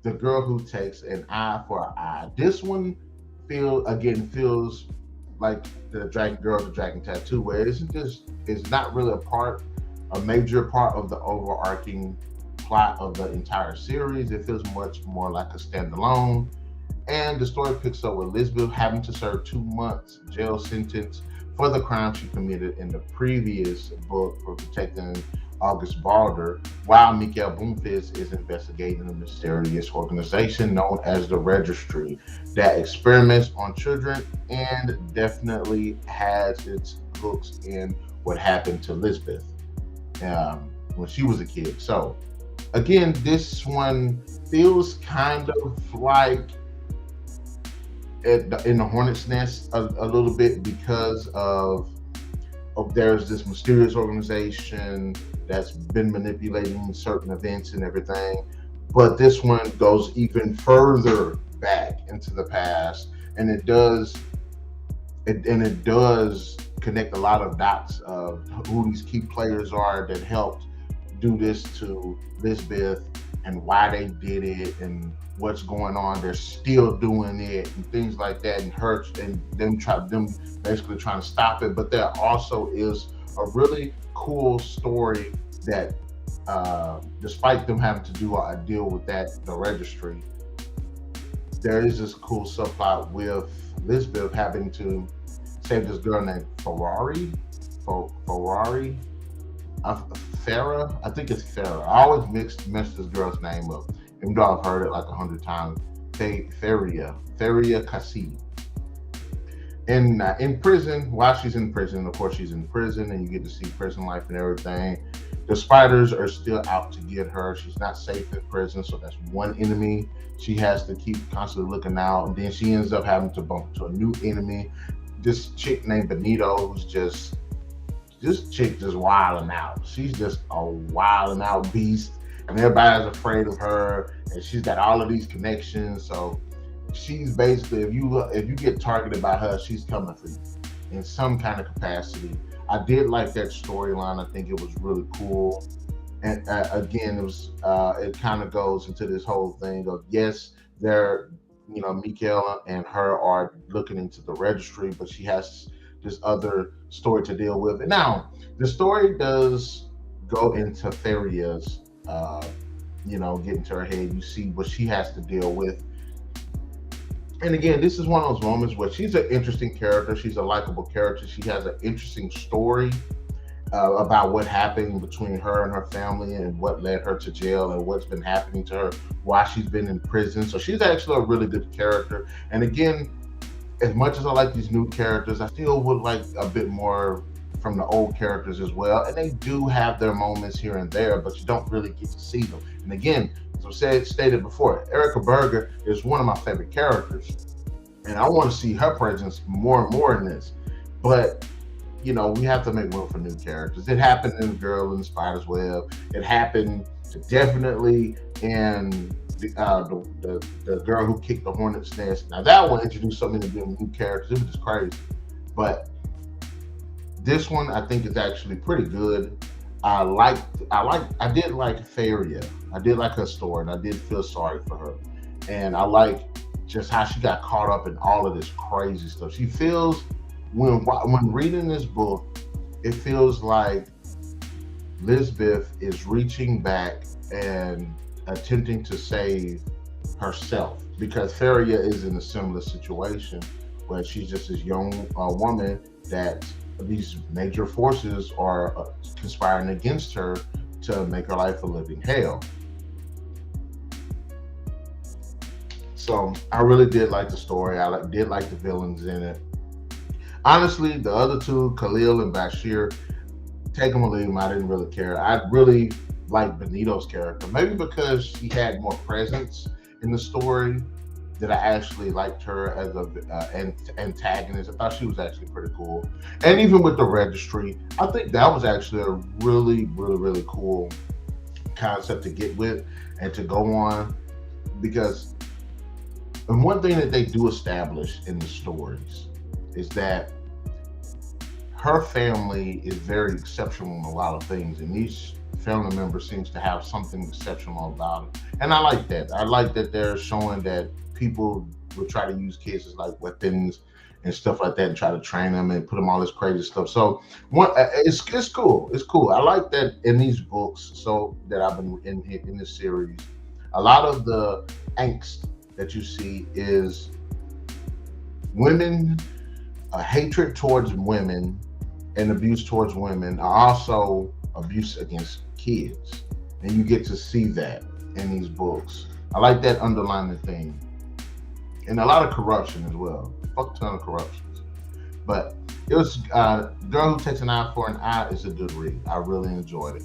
the girl who takes an eye for an eye. This one feels like the Dragon Girl, the Dragon Tattoo, where it's not really a major part of the overarching plot of the entire series. It feels much more like a standalone. And the story picks up with Lisbeth having to serve 2 months jail sentence for the crime she committed in the previous book for protecting August Balder, while Mikael Bloomfist is investigating a mysterious organization known as the Registry that experiments on children and definitely has its hooks in what happened to Lisbeth when she was a kid. So, again, this one feels kind of like in the hornet's nest a little bit because of there's this mysterious organization that's been manipulating certain events and everything, but this one goes even further back into the past, and it does connect a lot of dots of who these key players are that helped do this to Lisbeth and why they did it and what's going on. They're still doing it and things like that, and hurts and them basically trying to stop it. But there also is a really cool story that despite them having to do a deal with the registry, there is this cool subplot with Lisbeth having to save this girl named Ferrari. Farah, I think it's Farah. I always mess this girl's name up, even though I've heard it like 100 times. Faria Kasi. And in prison, while she's in prison, of course she's in prison, and you get to see prison life and everything. The spiders are still out to get her. She's not safe in prison, so that's one enemy she has to keep constantly looking out. And then she ends up having to bump into a new enemy, this chick named Benito, who's this chick just wilding out. She's just a wilding out beast, and everybody's afraid of her. And she's got all of these connections. So she's basically, if you get targeted by her, she's coming for you in some kind of capacity. I did like that storyline. I think it was really cool. And again, it kind of goes into this whole thing of, yes, Mikael and her are looking into the registry, but she has this other story to deal with. And now the story does go into Faria's, get into her head. You see what she has to deal with. And again, this is one of those moments where she's an interesting character. She's a likable character. She has an interesting story about what happened between her and her family and what led her to jail and what's been happening to her while she's been in prison. So she's actually a really good character. And again, as much as I like these new characters, I still would like a bit more from the old characters as well. And they do have their moments here and there, but you don't really get to see them. And again, as I stated before, Erica Berger is one of my favorite characters. And I want to see her presence more and more in this. But, we have to make room for new characters. It happened in Girl in the Spider's Web. It happened definitely in the girl who kicked the hornet's nest. Now that one introduced so many new characters. It was just crazy. But this one I think is actually pretty good. I did like Faria. I did like her story, and I did feel sorry for her. And I like just how she got caught up in all of this crazy stuff. She feels when reading this book, it feels like Lisbeth is reaching back and attempting to save herself, because Faria is in a similar situation where she's just this young woman that these major forces are conspiring against her to make her life a living hell. So I really did like the story. I did like the villains in it. Honestly, the other two, Khalil and Bashir, take them or leave them, I didn't really care. I really liked Benito's character, maybe because she had more presence in the story, that I actually liked her as an antagonist. I thought she was actually pretty cool. And even with the registry, I think that was actually a really, really, really cool concept to get with and to go on, because and one thing that they do establish in the stories is that her family is very exceptional in a lot of things, and these family member seems to have something exceptional about it. And I like that. I like that they're showing that people will try to use kids as like weapons and stuff like that and try to train them and put them all this crazy stuff. So it's cool. It's cool. I like that in these books. So that I've been in this series, a lot of the angst that you see is women, hatred towards women and abuse towards women are also abuse against kids, and you get to see that in these books. I like that underlying theme, and a lot of corruption as well. Fuck ton of corruptions, but it was Girl Who Takes an Eye for an Eye is a good read. I really enjoyed it.